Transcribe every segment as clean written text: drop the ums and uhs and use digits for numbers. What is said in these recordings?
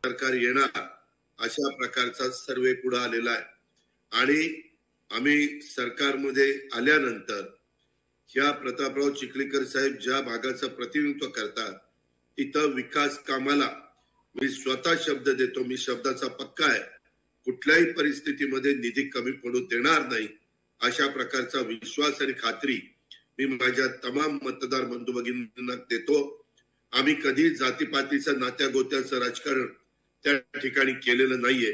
सरकार येणार अशा प्रकारचा सर्वे पुढे आलेला आहे। आणि आम्ही सरकारमध्ये आल्यानंतर ह्या प्रतापराव चिखलीकर साहेब ज्या भागाचं प्रतिनिधित्व करतात तिथं विकास कामाला मी स्वतः शब्द देतो, मी शब्दाचा पक्का आहे, कुठल्याही परिस्थितीमध्ये निधी कमी पडू देणार नाही अशा प्रकारचा विश्वास आणि खात्री मी माझ्या तमाम मतदार बंधू भगिनींना देतो। आम्ही कधी जातीपातीचं नात्या गोत्याचं राजकारण त्या ठिकाणी केलेलं नाहीये,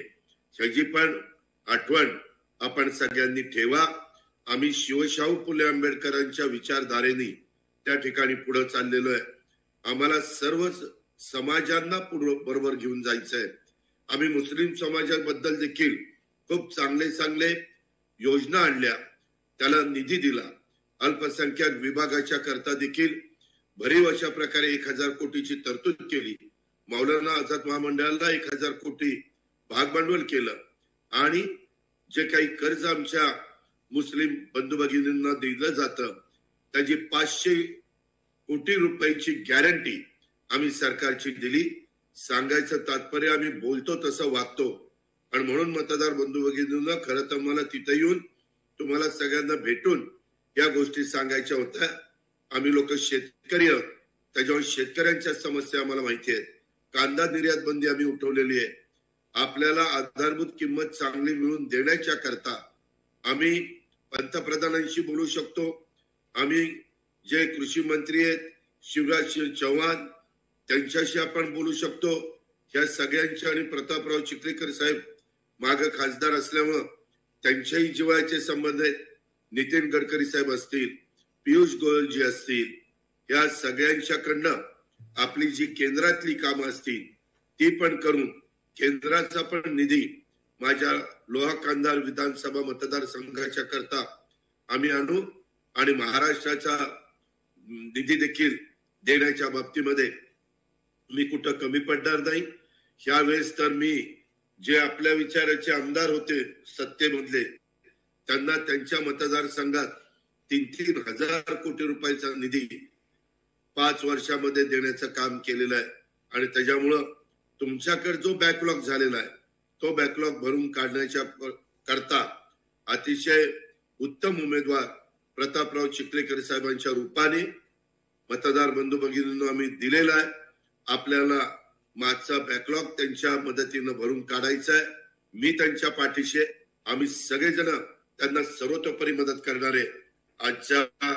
ह्याची पण आठवण आपण सगळ्यांनी ठेवा। आम्ही शिवशाहू फुले आंबेडकरांच्या विचारधारेने त्या ठिकाणी पुढे चाललेलो आहे। आम्हाला सर्वच समाजांना बरोबर घेऊन जायचंय। आम्ही मुस्लिम समाजाबद्दल देखील खूप चांगले योजना आणल्या, त्याला निधी दिला। अल्पसंख्याक विभागाच्या करता देखील भरीव अशा प्रकारे 1000 कोटीची तरतूद केली। मौलाना आझाद महामंडळाला 1000 कोटी भागभांडवल केलं आणि जे काही कर्ज आमच्या मुस्लिम बंधू भगिनींना दिलं जातं त्याची 500 कोटी रुपयाची गॅरंटी आम्ही सरकारची दिली। सांगायचं तात्पर्य आम्ही बोलतो तसं वागतो आणि म्हणून मतदार बंधू भगिनींना खरं तर मला तिथे येऊन तुम्हाला सगळ्यांना भेटून या गोष्टी सांगायच्या होत्या। आम्ही लोक शेतकरी आहोत, त्याच्यावर शेतकऱ्यांच्या समस्या आम्हाला माहिती आहेत। कांदा निर्यात बंदी आम्ही उठवलेली आहे। आपल्याला आधारभूत किंमत चांगली मिळवून देण्याच्या करता आम्ही पंतप्रधानांशी बोलू शकतो। आम्ही जे कृषी मंत्री आहेत शिवराज चौहान त्यांच्याशी आपण बोलू शकतो। ह्या सगळ्यांच्या आणि प्रतापराव चिखलीकर साहेब मागे खासदार असल्यामुळे त्यांच्याही जिव्हाळ्याचे संबंध आहेत। नितीन गडकरी साहेब असतील, पियुष गोयलजी असतील, या सगळ्यांच्याकडनं आपली जी केंद्रातली कामं असतील ती पण करून केंद्राचा पण निधी माझ्या लोहा कंधार विधानसभा मतदारसंघाच्या करता आम्ही आणू आणि महाराष्ट्राचा निधी देखील देण्याच्या बाबतीमध्ये मी कुठं कमी पडणार नाही। यावेळेस तर मी जे आपल्या विचाराचे आमदार होते सत्तेमधले त्यांना त्यांच्या मतदारसंघात 3-3 हजार कोटी रुपयाचा निधी 5 वर्षामध्ये देण्याचं काम केलेलं आहे। आणि त्याच्यामुळं तुमच्याकडे जो बॅकलॉग झालेला आहे तो बॅकलॉग भरून काढण्याच्या करता अतिशय उत्तम उमेदवार प्रतापराव चिखलीकर साहेबांच्या रूपाने मतदार बंधू भगिनींना आम्ही दिलेला आहे। आपल्याला मागचा बॅकलॉग त्यांच्या मदतीनं भरून काढायचा आहे। मी त्यांच्या पाठीशी, आम्ही सगळेजण त्यांना सर्वतोपरी मदत करणार आहे। आजच्या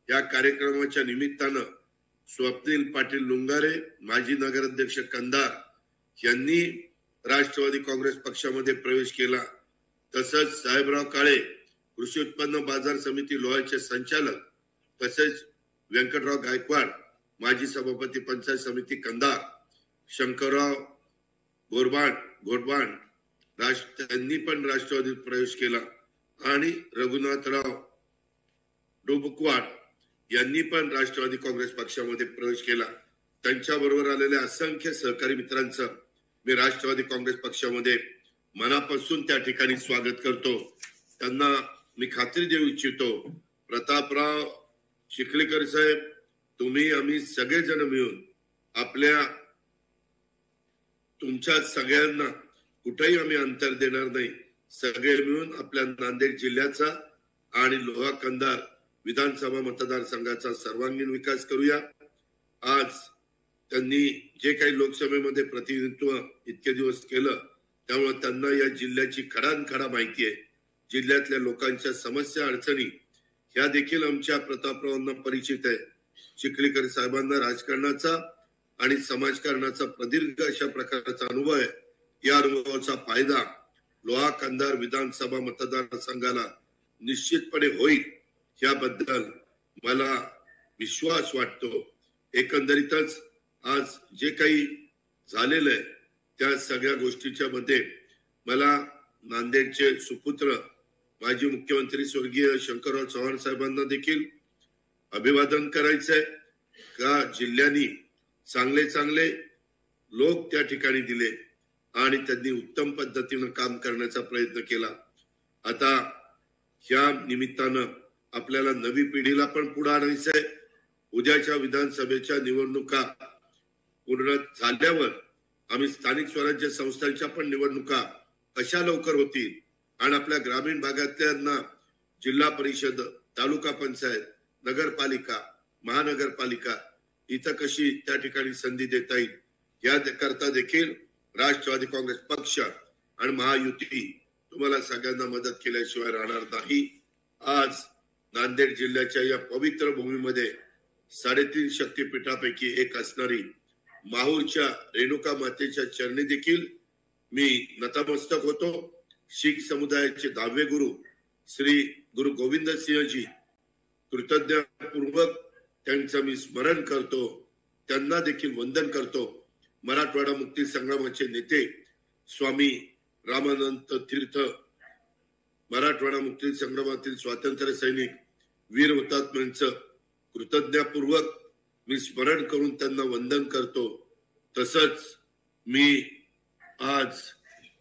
या कार्यक्रमाच्या निमित्तानं स्वप्नील पाटील लुंगारे माजी नगराध्यक्ष कंधार यांनी राष्ट्रवादी काँग्रेस पक्षामध्ये प्रवेश केला। तसंच साहेबराव काळे कृषी उत्पन्न बाजार समिती लोहाचे संचालक, तसेच व्यंकटराव गायकवाड माजी सभापती पंचायत समिती कंधार, शंकरराव घोडबाण त्यांनी पण राष्ट्रवादीत प्रवेश केला आणि रघुनाथराव डोबकवाड यांनी पण राष्ट्रवादी काँग्रेस पक्षामध्ये प्रवेश केला। त्यांच्या बरोबर आलेल्या असंख्य सहकारी मित्रांचं मी राष्ट्रवादी काँग्रेस पक्षामध्ये मनापासून त्या ठिकाणी स्वागत करतो। त्यांना मी खात्री देऊ इच्छितो, प्रतापराव चिखलीकर साहेब, तुम्ही आम्ही सगळेजण मिळून आपल्या तुमच्या सगळ्यांना कुठेही आम्ही अंतर देणार नाही। सगळे मिळून आपल्या नांदेड जिल्ह्याचा आणि लोहा कंधार विधानसभा मतदारसंघाचा सर्वांगीण विकास करूया। आज त्यांनी जे काही लोकसभेमध्ये प्रतिनिधित्व इतके दिवस केलं त्यामुळे त्यांना या जिल्ह्याची खडानखडा माहिती आहे। जिल्ह्यातल्या लोकांच्या समस्या अडचणी ह्या देखील आमच्या प्रतापरावांना परिचित आहे। चिखलीकर साहेबांना राजकारणाचा आणि समाजकारणाचा प्रदीर्घ अशा प्रकारचा अनुभव आहे। या अनुभवाचा फायदा लोहा कंधार विधानसभा मतदारसंघाला निश्चितपणे होईल याबद्दल मला विश्वास वाटतो। एकंदरीतच आज जे काही झालेलं आहे त्या सगळ्या गोष्टीच्या मध्ये मला नांदेडचे सुपुत्र माजी मुख्यमंत्री स्वर्गीय शंकरराव चव्हाण साहेबांना देखील अभिवादन करायचंय का जिल्ह्यानी चांगले लोक त्या ठिकाणी दिले आणि त्यांनी उत्तम पद्धतीनं काम करण्याचा प्रयत्न केला। आता ह्या निमित्तानं आपल्याला नवी पिढीला पण पुढे आणायचंय। उद्याच्या विधानसभेच्या निवडणुका पूर्ण झाल्यावर आम्ही स्थानिक स्वराज्य संस्थांच्या पण निवडणुका कशा लवकर होतील आणि आपल्या ग्रामीण भागातल्यांना जिल्हा परिषद, तालुका पंचायत, नगरपालिका, महानगरपालिका इथं कशी त्या ठिकाणी संधी देता येईल या करता देखील राष्ट्रवादी काँग्रेस पक्ष आणि महायुती तुम्हाला सगळ्यांना मदत केल्याशिवाय राहणार नाही। आज नांदेड जिल्ह्याच्या या पवित्र भूमीमध्ये 3.5 शक्तीपीठापैकी एक असणारी माहूरच्या रेणुका मातेच्या चरणी देखील मी नतमस्तक होतो। शीख समुदायाचे 10वे गुरु श्री गुरु गोविंद सिंहजी कृतज्ञतापूर्वक त्यांचं मी स्मरण करतो, त्यांना देखील वंदन करतो। मराठवाडा मुक्ती संग्रामाचे नेते स्वामी रामानंद तीर्थ, मराठवाडा मुक्ती संग्रामातील स्वातंत्र्य सैनिक वीर हुतात्म्यांचं कृतज्ञतापूर्वक मी स्मरण करून त्यांना वंदन करतो। तसंच मी आज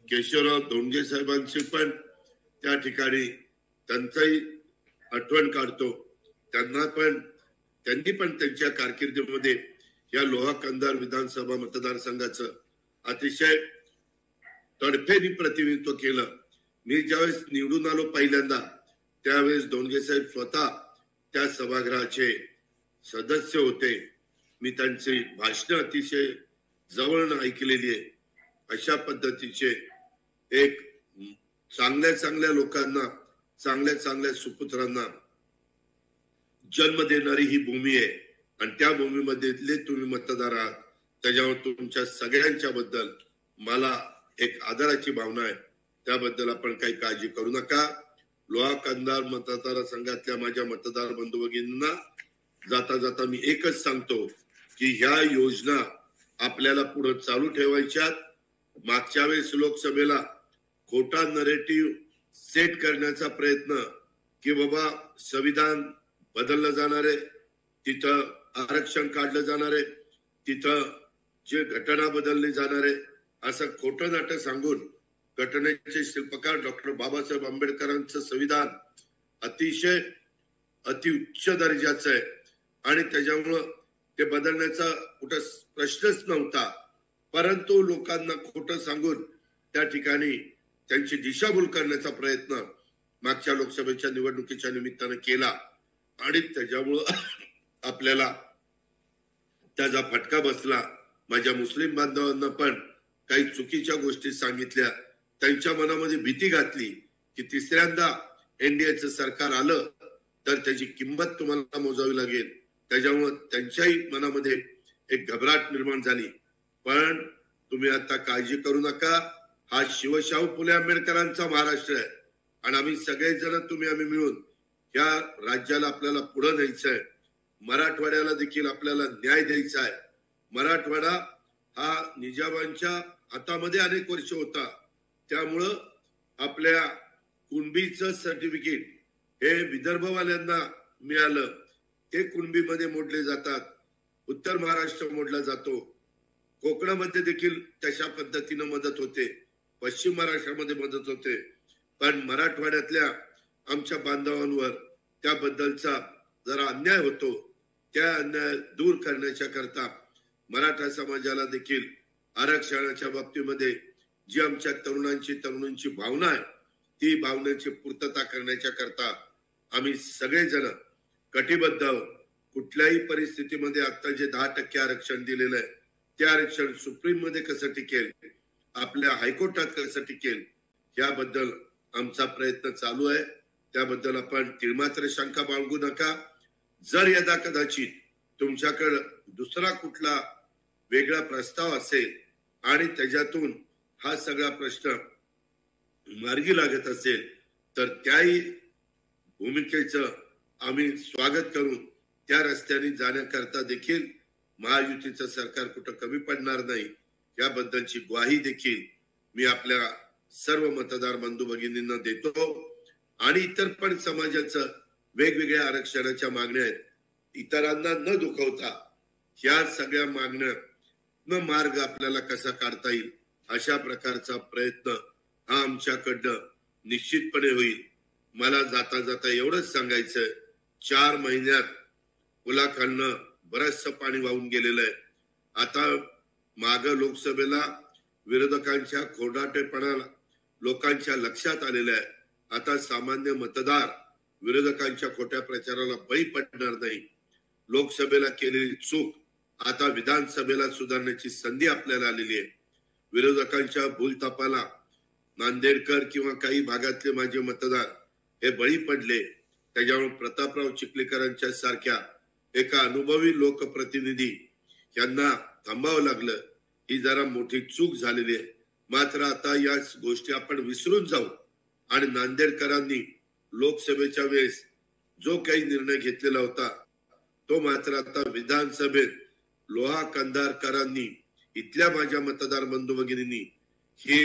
केशवराव धोंडगे साहेबांची पण त्या ठिकाणी त्यांचाही आठवण काढतो। त्यांनी पण त्यांच्या कारकिर्दीमध्ये या लोहा कंधार विधानसभा मतदारसंघाचं अतिशय तडफेने प्रतिनिधित्व केलं। मी ज्यावेळेस निवडून आलो पहिल्यांदा त्यावेळेस धोंडगे साहेब स्वतः त्या सभागृहाचे सदस्य होते। मी त्यांची भाषण अतिशय जवळून ऐकलेली आहे। अशा पद्धतीचे एक चांगल्या लोकांना, चांगल्या सुपुत्रांना जन्म देणारी ही भूमी आहे आणि त्या भूमीमध्ये तुम्ही मतदार आहात, त्याच्यावर तुमच्या सगळ्यांच्या बद्दल मला एक आदराची भावना आहे। त्याबद्दल आपण काही काळजी करू नका। लोहा कंधार मतदारसंघातल्या माझ्या मतदार बंधू भगिनींना जाता जाता मी एकच सांगतो की ह्या योजना आपल्याला पुढे चालू ठेवायच्यात। मागच्या वेळेस लोकसभेला खोटा नरेटिव्ह सेट करण्याचा प्रयत्न की बाबा संविधान बदललं जाणार आहे, तिथं आरक्षण काढलं जाणार आहे, तिथं जे घटना बदलली जाणार आहे, असं खोटं नाटक सांगून घटनेचे शिल्पकार डॉक्टर बाबासाहेब आंबेडकरांचं संविधान अतिशय अतिउच्च दर्जाचं आहे आणि त्याच्यामुळं ते बदलण्याचा कुठं प्रश्नच नव्हता। परंतु लोकांना खोटं सांगून त्या ठिकाणी त्यांची दिशाभूल करण्याचा प्रयत्न मागच्या लोकसभेच्या निवडणुकीच्या निमित्तानं केला आणि त्याच्यामुळं आपल्याला त्याचा फटका बसला। माझ्या मुस्लिम बांधवांना पण काही चुकीच्या गोष्टी सांगितल्या, त्यांच्या मनामध्ये भीती घातली की तिसऱ्यांदा एनडीएचं सरकार आलं तर त्याची किंमत तुम्हाला मोजावी लागेल। त्याच्यामुळे त्यांच्याही मनामध्ये एक घबराट निर्माण झाली। पण तुम्ही आता काळजी करू नका, हा शिवशाहू फुले आंबेडकरांचा महाराष्ट्र आहे आणि आम्ही सगळेजण आम्ही मिळून या राज्याला आपल्याला पुढे न्यायचं आहे। मराठवाड्याला देखील आपल्याला न्याय द्यायचा आहे। मराठवाडा हा निजामांच्या हातामध्ये अनेक वर्ष होता, त्यामुळं आपल्या कुणबीचं सर्टिफिकेट हे विदर्भवाल्यांना मिळालं, ते कुणबीमध्ये मोडले जातात, उत्तर महाराष्ट्र मोडला जातो, कोकणामध्ये देखील तशा पद्धतीनं मदत होते, पश्चिम महाराष्ट्रामध्ये मदत होते। पण मराठवाड्यातल्या आमच्या बांधवांवर त्याबद्दलचा जरा अन्याय होतो, त्या अन्याय दूर करण्याच्या करता मराठा समाजाला देखील आरक्षणाच्या बाबतीमध्ये जी आमच्या तरुणांची भावना आहे ती भावनेची पूर्तता करण्याच्या करता आम्ही सगळेजण कटिबद्ध आहोत। कुठल्याही परिस्थितीमध्ये आता जे 10% आरक्षण दिलेलं आहे ते आरक्षण सुप्रीम मध्ये कसं टिकेल, आपल्या हायकोर्टात कसं टिकेल, याबद्दल आमचा प्रयत्न चालू आहे। त्याबद्दल आपण तिळमात्र शंका बाळगू नका। जर यदा कदाचित तुमच्याकडे दुसरा कुठला वेगळा प्रस्ताव असेल आणि त्याच्यातून हा सगळा प्रश्न मार्गी लागत असेल तर त्याही भूमिकेचं आम्ही स्वागत करून त्या रस्त्याने जाण्याकरता देखील महायुतीचं सरकार कुठं कमी पडणार नाही याबद्दलची ग्वाही देखील मी आपल्या सर्व मतदार बंधू भगिनींना देतो। आणि इतर पण समाजाचं वेगवेगळ्या आरक्षणाच्या मागण्या आहेत, इतरांना न दुखवता ह्या सगळ्या मागण्या न मार्ग आपल्याला कसा काढता येईल अशा प्रकारचा प्रयत्न हा आमच्याकडनं निश्चितपणे होईल। मला जाता जाता एवढंच सांगायचंय, 4 महिन्यात पुलाखालनं बरचसं पाणी वाहून गेलेलं आहे। आता माग लोकसभेला विरोधकांच्या खोडाटेपणाला लोकांच्या लक्षात आलेलं आहे. आता सामान्य मतदार विरोधकांच्या खोट्या प्रचाराला बळी पडणार नाही. लोकसभेला केलेली चूक आता विधानसभेला सुधारण्याची संधी आपल्याला आलेली आहे. विरोधकांच्या भूलथापाला नांदेडकर किंवा काही भागातले माझे मतदार हे बळी पडले. त्याच्यामुळे प्रतापराव चिखलीकरांच्या सारख्या एका अनुभवी लोकप्रतिनिधी यांना थांबावं लागलं. ही जरा मोठी चूक झालेली आहे. मात्र आता या गोष्टी आपण विसरून जाऊ आणि नांदेडकरांनी लोकसभेच्या वेळेस जो काही निर्णय घेतलेला होता तो मात्र आता विधानसभेत लोहा कंधारकरांनी इथल्या माझ्या मतदार बंधू भगिनींनी हे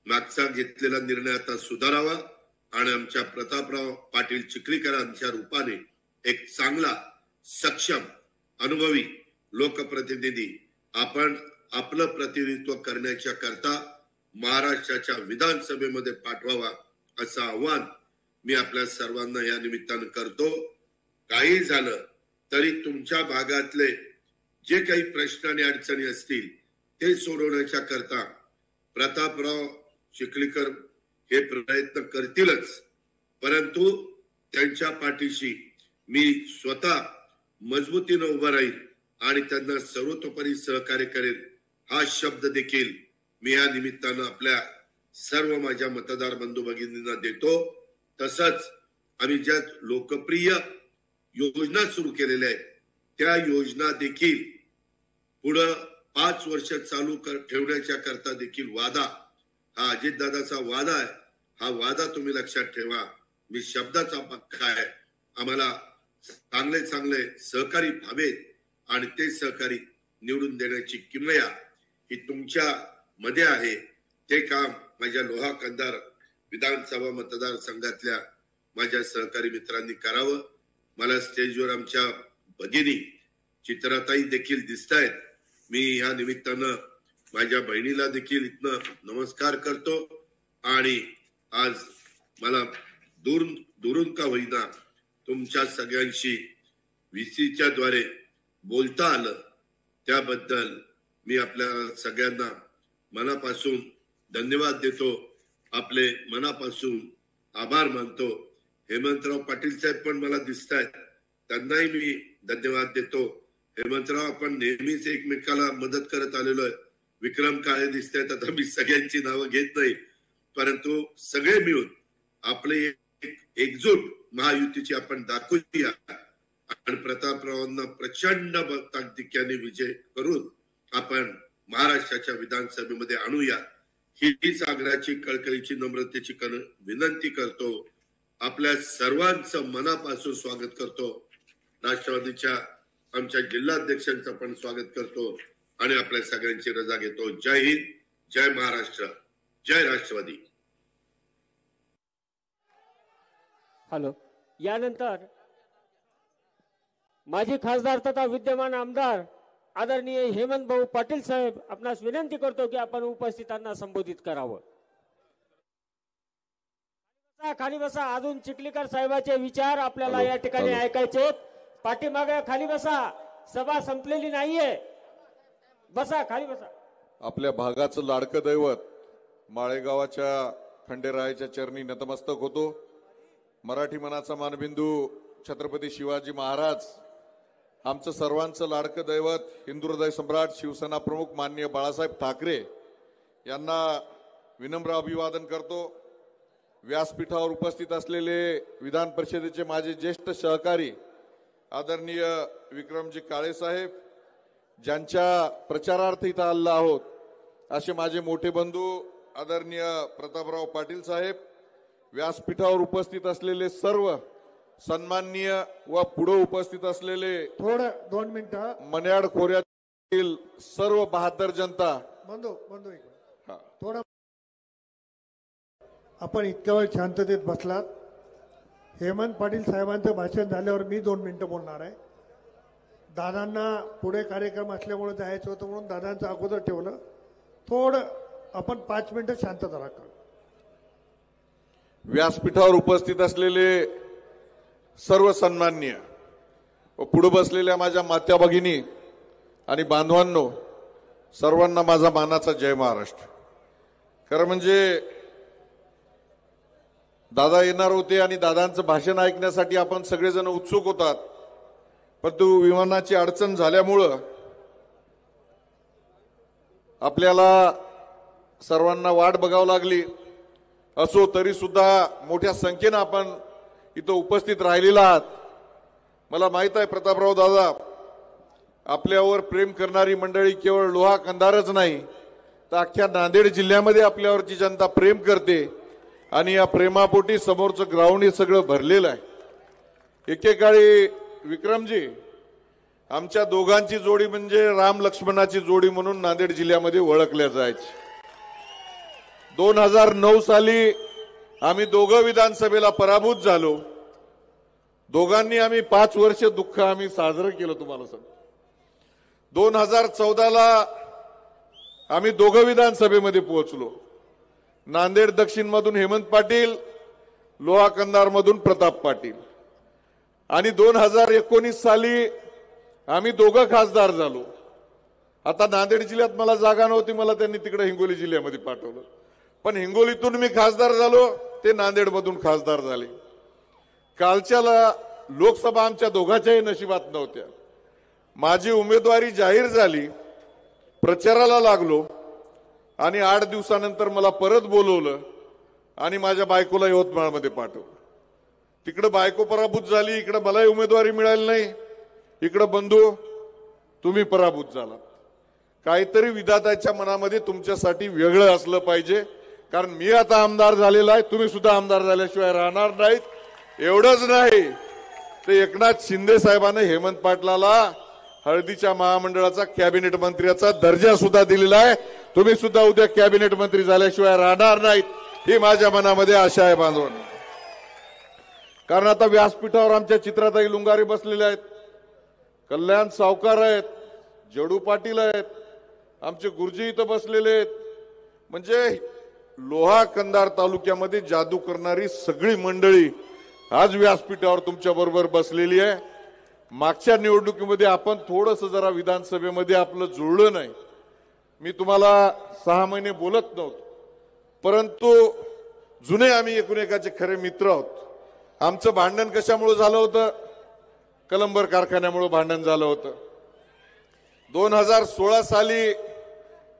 मागचा घेतलेला निर्णय आता सुधारावा आणि आमच्या प्रतापराव पाटील चिखलीकरांच्या रूपाने एक चांगला सक्षम अनुभवी लोकप्रतिनिधी आपण आपलं प्रतिनिधित्व करण्याच्या करता महाराष्ट्राच्या विधानसभेमध्ये पाठवावा असं आव्हान मी आपल्या सर्वांना या निमित्तानं करतो. काही झालं तरी तुमच्या भागातले जे काही प्रश्न आणि अडचणी असतील ते सोडवण्याच्या करता प्रतापराव चिखलीकर हे प्रयत्न करतीलच, परंतु त्यांच्या पाठीशी मी स्वतः मजबूतीनं उभा राहील आणि त्यांना सर्वतोपरी सहकार्य करेल हा शब्द देखील मी या निमित्तानं आपल्या सर्व माझ्या मतदार बंधू भगिनींना देतो. तसंच आम्ही ज्या लोकप्रिय योजना सुरू केलेल्या आहेत त्या योजना देखील पुढं 5 वर्ष चालू ठेवण्याच्या करता देखील वादा हा अजितदादाचा वादा आहे. हा वादा तुम्ही लक्षात ठेवा. मी शब्दाचा पक्का आहे. आम्हाला चांगले चांगले सहकारी व्हावेत आणि ते सहकारी निवडून देण्याची किमया ही तुमच्या मध्ये आहे. ते काम माझ्या लोहा कंधार विधानसभा मतदारसंघातल्या माझ्या सहकारी मित्रांनी करावं. मला स्टेजवर आमच्या भगिनी चित्राताई देखील दिसतायत. मी या निमित्तानं माझ्या बहिणीला देखील इथनं नमस्कार करतो आणि आज मला दुरून का होईना तुमच्या सगळ्यांशी व्हीसीच्या द्वारे बोलता आलं त्याबद्दल मी आपल्या सगळ्यांना मनापासून धन्यवाद देतो. आपले मनापासून आभार मानतो. हेमंतराव पाटील साहेब पण मला दिसतायत, त्यांनाही मी धन्यवाद देतो. हेमंतराव आपण नेहमीच एकमेकाला मदत करत आलेलो आहे. विक्रम काळे दिसतायत. आता मी सगळ्यांची नावं घेत नाही, परंतु सगळे मिळून आपले एकजूट महायुतीची आपण दाखवूया आणि प्रतापरावांना प्रचंड ताकदीक्याने विजय करून आपण महाराष्ट्राच्या विधानसभेमध्ये आणूया. हीच आग्रहाची कळकळीची नम्रतेची विनंती करतो. आपल्या सर्वांचं मनापासून स्वागत करतो. राष्ट्रवादीच्या आमच्या जिल्हाध्यक्षांचं पण स्वागत करतो आणि आपल्या सगळ्यांची रजा घेतो. जय हिंद, जय महाराष्ट्र, जय राष्ट्रवादी. हॅलो. यानंतर माजी खासदार तथा विद्यमान आमदार आदरणीय हेमंत भाऊ पाटील साहेब आपणास विनंती करतो की आपण उपस्थितांना संबोधित करावं. खाली बसा. अजून चिखलीकर साहेबांचे विचार आपल्याला या ठिकाणी ऐकायचे. पाठीमागे खाली बसा. सभा संपलेली नाहीये. बसा, खाली बसा. आपल्या भागाचं लाडकं दैवत माळेगावाच्या खंडेरायाच्या चरणी नतमस्तक होतो. मराठी मनाचा मानबिंदू छत्रपती शिवाजी महाराज, आमचं सर्वांचं लाडकं दैवत हिंदू हृदय सम्राट शिवसेना प्रमुख माननीय बाळासाहेब ठाकरे यांना विनम्र अभिवादन करतो. व्यासपीठावर उपस्थित असलेले विधान परिषदेचे माझे ज्येष्ठ सहकारी आदरणीय विक्रमजी काळे साहेब, ज्यांच्या प्रचारार्थ इथं आलो आहोत, असे माझे मोठे बंधू आदरणीय प्रतापराव पाटील साहेब, व्यासपीठावर उपस्थित असलेले सर्व सन्माननीय व पुढे उपस्थित असलेले थोडं 2 मिनिटं मन्याड खोऱ्यातील सर्व बहादर जनता बंधू थोडं आपण इतक्या वेळ शांततेत बसलात. हेमंत पाटील साहेबांचं भाषण झाल्यावर मी 2 मिनिटं बोलणार आहे. दादांना पुढे कार्यक्रम असल्यामुळे जायचं होतं म्हणून दादांचं अगोदर ठेवलं. थोडं आपण 5 मिनिटं शांतता राखा. व्यासपीठावर उपस्थित असलेले सर्व सन्माननीय व पुढे बसलेल्या माझ्या मात्या भगिनी आणि बांधवांनो, सर्वांना माझा मानाचा जय महाराष्ट्र. खरं म्हणजे दादा येणार होते आणि दादांचं भाषण ऐकण्यासाठी आपण सगळेजण उत्सुक होतात, परंतु विमानाची अडचण झाल्यामुळं आपल्याला सर्वांना वाट बघावी लागली. असो तरी सुद्धा मोठ्या संख्येनं आपण इथं उपस्थित राहिलेला आहात. मला माहित आहे प्रतापराव दादा, आपल्यावर प्रेम करणारी मंडळी केवळ लोहा कंधारच नाही तर अख्ख्या नांदेड जिल्ह्यामध्ये आपल्यावरची जनता प्रेम करते आणि या प्रेमापोटी समोरचं ग्राउंड हे सगळं भरलेलं आहे. एकेकाळी विक्रमजी आमच्या दोघांची जोडी म्हणजे राम लक्ष्मणाची जोडी म्हणून नांदेड जिल्ह्यामध्ये ओळखल्या जायची. 2009 साली आम्ही दोघं विधानसभेला पराभूत झालो. दोघांनी आम्ही 5 वर्ष दुःख आम्ही साजरं केलं. तुम्हाला सांगतो 2014ला आम्ही दोघं विधानसभेमध्ये पोहोचलो. नांदेड दक्षिण मधून हेमंत पाटील, लोहा कंधार मधून प्रताप पाटील. आणि 2019 साली आम्ही दोघं खासदार झालो. आता नांदेड जिल्ह्यात मला जागा नव्हती, मला त्यांनी तिकडे हिंगोली जिल्ह्यामध्ये पाठवलं. पण हिंगोलीतून मी खासदार झालो, ते नांदेड मधून खासदार झाले. कालच्याला लोकसभा आमच्या दोघांच्याही नशिबात नव्हत्या. माझी उमेदवारी जाहीर झाली, प्रचाराला लागलो आणि 8 दिवसानंतर मला परत बोलवलं आणि माझ्या बायकोला यवतमाळमध्ये पाठवलं. तिकडे बायको पराभूत झाली, इकडे मलाही उमेदवारी मिळाली नाही. इकडे बंधू तुम्ही पराभूत झालात. काहीतरी विधात्याच्या मनामध्ये तुमच्यासाठी वेगळं असलं पाहिजे, कारण मी आता आमदार झालेला आहे, तुम्ही सुद्धा आमदार झाल्याशिवाय राहणार नाहीत. एवढंच नाही ते एकनाथ शिंदे साहेबांनी हेमंत पाटलाला हळदीच्या महामंडळाचा कॅबिनेट मंत्र्याचा दर्जा सुद्धा दिलेला आहे. तुम्ही सुद्धा उद्या कॅबिनेट मंत्री झाल्याशिवाय राहणार नाहीत, ही माझ्या मनामध्ये आशा आहे बांधवांनो. कारण आता व्यासपीठावर आमच्या चित्राताई लुंगारे बसलेले आहेत, कल्याण सावकार आहेत, जडू पाटील आहेत, आमचे गुरुजी इथं बसलेले आहेत. म्हणजे लोहा कंधार तालुक्यामध्ये जादू करणारी सगळी मंडळी आज व्यासपीठावर तुमच्या बरोबर बसलेली आहे. मागच्या निवडणुकीमध्ये आपण थोडंसं जरा विधानसभेमध्ये आपलं जुळलं नाही. मी तुम्हाला 6 महिने बोलत नव्हतो, परंतु जुने आम्ही एकमेकाचे खरे मित्र आहोत. आमचं भांडण कशामुळे झालं होतं? कलंबर कारखान्यामुळे भांडण झालं होतं. 2016 साली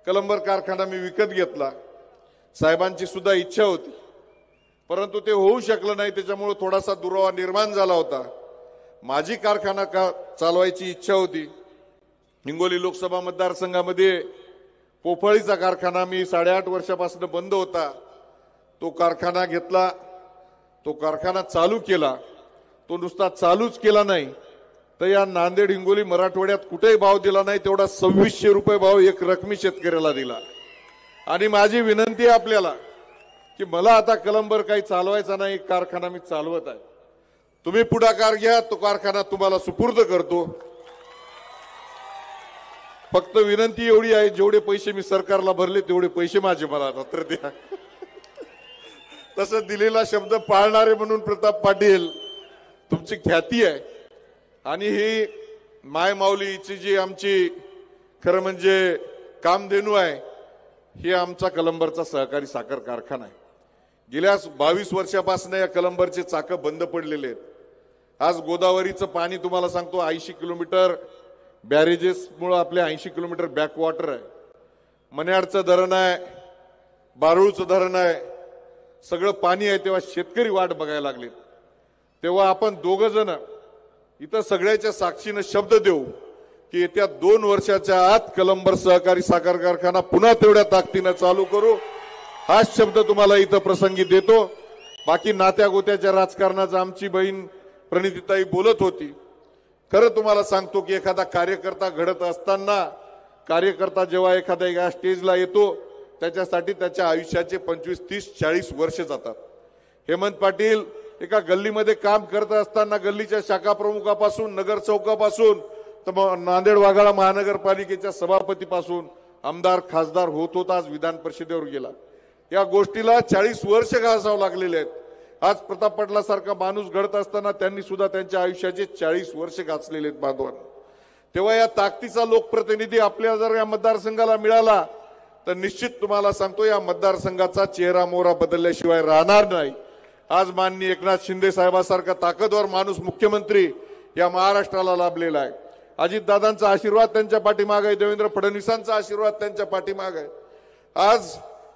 कलंबर कारखाना मी विकत घेतला. साहेबांची सुद्धा इच्छा होती, परंतु ते होऊ शकलं नाही. त्याच्यामुळे थोडासा दुरावा निर्माण झाला होता. माझी कारखाना चालवायची इच्छा होती. हिंगोली लोकसभा मतदारसंघामध्ये पोफळीचा कारखाना मी 8.5 वर्षापासून बंद होता. तो कारखाना घेतला, तो कारखाना चालू केला. तो नुसता चालूच केला नाही तर या नांदेड हिंगोली मराठवाड्यात कुठेही भाव दिला नाही तेवढा 2600 रुपये भाव एक रकमी शेतकऱ्याला दिला. आणि माझी विनंती आहे आपल्याला की मला आता कलंबर काही चालवायचा नाही, एक कारखाना मी चालवत आहे. तुम्ही पुढाकार घ्या, तो कारखाना तुम्हाला सुपूर्द करतो. फक्त विनंती एवढी आहे, जेवढे पैसे मी सरकारला भरले तेवढे पैसे माझे मला रात्र द्या. तसं दिलेला शब्द पाळणारे म्हणून प्रताप पाटील तुमची ख्याती आहे. आणि ही माय माऊलीची जी आमची खरं म्हणजे कामधेनू आहे, हे आमचा कलंबरचा सहकारी साखर कारखाना आहे. गेल्या 22 वर्षापासून या कलंबरचे चाकं बंद पडलेले आहेत. आज गोदावरीचं पाणी तुम्हाला सांगतो 80 किलोमीटर बॅरेजेसमुळे आपले 80 किलोमीटर बॅकवॉटर आहे. मन्याडचं धरण आहे, बारूळचं धरण आहे, सगळं पाणी आहे. तेव्हा शेतकरी वाट बघायला लागले. तेव्हा आपण दोघं जण इथं सगळ्याच्या साक्षीनं शब्द देऊ की येत्या 2 वर्षाच्या आत कलंबर सहकारी साखर कारखाना पुन्हा तेवढ्या ताकदीनं चालू करू. हाच शब्द तुम्हाला इथं प्रसंगी देतो. बाकी नात्या गोत्याच्या राजकारणाचा आमची बहीण प्रणितीताई बोलत होती. खरं तुम्हाला सांगतो की एखादा कार्यकर्ता घडत असताना, कार्यकर्ता जेव्हा एखाद्या या स्टेजला येतो त्याच्यासाठी त्याच्या आयुष्याचे 25, 30, 40 वर्ष जातात. हेमंत पाटील एका गल्लीमध्ये काम करत असताना गल्लीच्या शाखा प्रमुखापासून, नगर चौकापासून तर नांदेड वाघाळा महानगरपालिकेच्या सभापतीपासून आमदार खासदार होत होता, आज विधान परिषदेवर गेला. या गोष्टीला 40 वर्ष घासावं लागलेले आहेत. आज प्रताप पाटलासारखा माणूस घडत असताना त्यांनी सुद्धा त्यांच्या आयुष्याचे 40 वर्ष घासलेले आहेत बांधवांना. तेव्हा या ताकदीचा लोकप्रतिनिधी आपल्याला जर या मतदारसंघाला मिळाला तर निश्चित तुम्हाला सांगतो या मतदारसंघाचा चेहरा मोहरा बदलल्याशिवाय राहणार नाही. आज माननीय एकनाथ शिंदे साहेबांसारखा ताकदवर माणूस मुख्यमंत्री या महाराष्ट्राला लाभलेला आहे. अजितदादांचा आशीर्वाद त्यांच्या पाठीमागे आहे, देवेंद्र फडणवीसांचा आशीर्वाद त्यांच्या पाठीमागे आहे. आज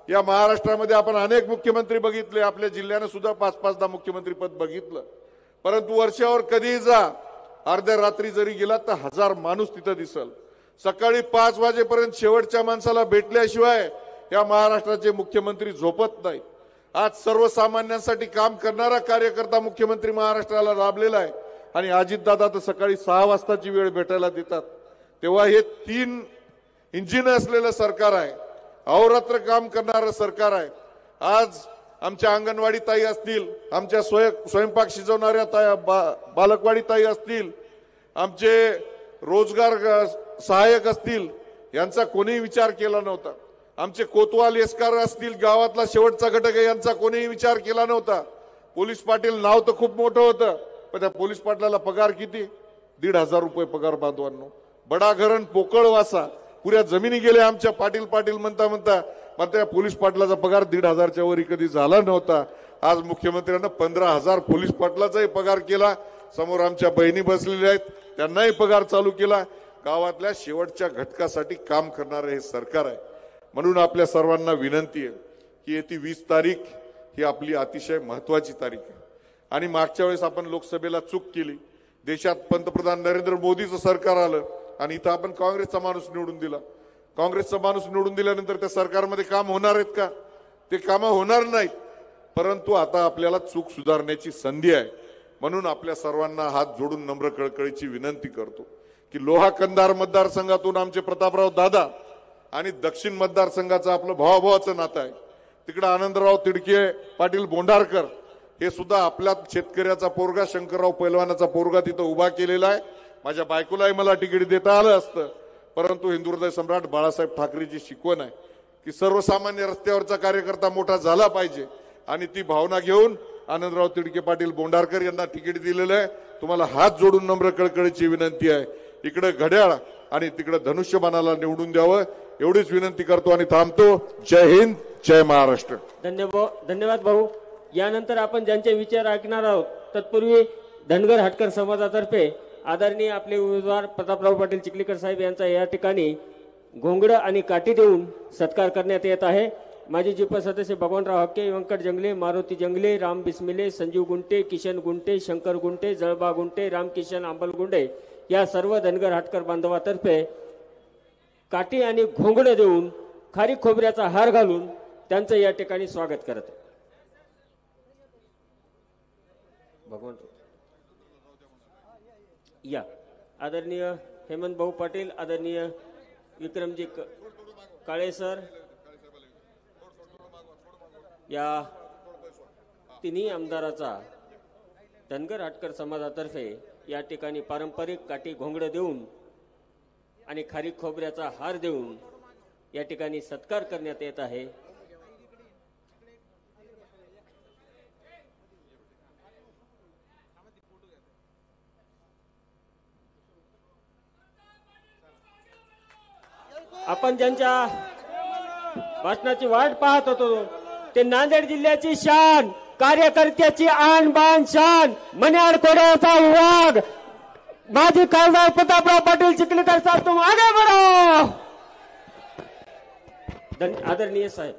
या महाराष्ट्रामध्ये आपण अनेक मुख्यमंत्री बघितले, आपल्या जिल्ह्यानं सुद्धा 5-5दा मुख्यमंत्री पद बघितलं, परंतु वर्षावर कधीही जा, अर्ध्या रात्री जरी गेला तर 1000 माणूस तिथं दिसल. सकाळी 5 वाजेपर्यंत शेवटच्या माणसाला भेटल्याशिवाय या महाराष्ट्राचे मुख्यमंत्री झोपत नाहीत. आज सर्वसामान्यांसाठी काम करणारा कार्यकर्ता मुख्यमंत्री महाराष्ट्राला लाभलेला आहे आणि अजितदादा तर सकाळी 6 वाजताची वेळ भेटायला देतात. तेव्हा हे 3 इंजिन असलेलं सरकार आहे, अहोरात्र काम करणारं सरकार आहे. आज आमच्या अंगणवाडी ताई असतील, आमच्या स्वयंपाक शिजवणाऱ्या ताई, बालकवाडी ताई असतील, आमचे रोजगार सहाय्यक असतील, यांचा कोणीही विचार केला नव्हता. आमचे कोतवाल एस्कार असतील, गावातला शेवटचा घटक आहे, यांचा कोणीही विचार केला नव्हता. पोलीस पाटील नाव तर खूप मोठं होतं, पण त्या पोलीस पाटलाला पगार किती? 1,500 रुपये पगार बांधवांनो. बडा घरण पोकळ वासा पुऱ्या जमिनी गेल्या आमच्या. पाटील पाटील म्हणता म्हणता त्या पोलीस पाटलाचा पगार 1,500च्या वरी कधी झाला नव्हता. आज मुख्यमंत्र्यांना 15,000 पोलीस पाटलाचाही पगार केला. समोर आमच्या बहिणी बसलेल्या आहेत, त्यांनाही पगार चालू केला. गावातल्या शेवटच्या घटकासाठी काम करणारे हे सरकार आहे. म्हणून आपल्या सर्वांना विनंती आहे की येती 20 तारीख ही आपली अतिशय महत्वाची तारीख आहे. आणि मागच्या वेळेस आपण लोकसभेला चूक केली. देशात पंतप्रधान नरेंद्र मोदीचं सरकार आलं आणि इथं आपण काँग्रेसचा माणूस निवडून दिला. काँग्रेसचा माणूस निवडून दिल्यानंतर त्या सरकारमध्ये काम होणार आहेत का? ते कामं होणार नाहीत. परंतु आता आपल्याला चूक सुधारण्याची संधी आहे. म्हणून आपल्या सर्वांना हात जोडून नम्र कळकळीची विनंती करतो की लोहा कंधार मतदारसंघातून आमचे प्रतापराव दादा आणि दक्षिण मतदारसंघाचं आपलं भावाभावाचं नातं आहे. तिकडे आनंदराव तिडके पाटील बोंढारकर हे सुद्धा आपल्या शेतकऱ्याचा पोरगा शंकरराव पैलवानाचा पोरगा तिथं उभा केलेला आहे. माझ्या बायकोलाही मला तिकीट देता आलं असतं, परंतु हिंदुहृदय सम्राट बाळासाहेब ठाकरेची शिकवण आहे की सर्वसामान्य रस्त्यावरचा कार्यकर्ता मोठा झाला पाहिजे आणि ती भावना घेऊन आनंदराव तिडके पाटील बोंढारकर यांना तिकीट दिलेलं आहे. तुम्हाला हात जोडून नम्र कळकळीची विनंती आहे, इकडे घड्याळ आणि तिकडे धनुष्यबाणाला निवडून द्यावं एवढीच विनंती करतो आणि थांबतो. जय हिंद, जय महाराष्ट्र. धन्यवाद भाऊ. यानंतर आपण ज्यांचे विचार ऐकणार आहोत तत्पूर्वी धनगर हाटकर समाजातर्फे आदरणीय आपले उमेदवार प्रतापराव पाटील चिखलीकर साहेब यांचा या ठिकाणी घोंगडं आणि काठी देऊन सत्कार करण्यात येत आहे. माजी जिप सदस्य भगवानराव हक्के, व्यंकट जंगले, मारुती जंगले, राम बिस्मिले, संजीव गुंटे, किशन गुंटे, शंकर गुंटे, जळबा गुंटे, रामकिशन आंबल गुंडे या सर्व धनगर हाटकर बांधवातर्फे काठी आणि घोंगडं देऊन खारी खोबऱ्याचा हार घालून त्यांचं या ठिकाणी स्वागत करत आहे. भगवान या आदरणीय हेमंत भाऊ पाटील, आदरणीय विक्रमजी काळे सर या तिन्ही आमदाराचा धनगर हाटकर समाजातर्फे या ठिकाणी पारंपरिक काठी घोंगडं देऊन आणि खारी खोबऱ्याचा हार देऊन या ठिकाणी सत्कार करण्यात येत आहे. आपण ज्यांच्या भाषणाची वाट पाहत होतो ते नांदेड जिल्ह्याची शान, कार्यकर्त्याची आन बान शान, मन्याड कोड्याचा वाघ माजी खासदार प्रतापराव पाटील चिखलीकर साहेब, तुम आगे बढ़ो. आदरणीय साहेब.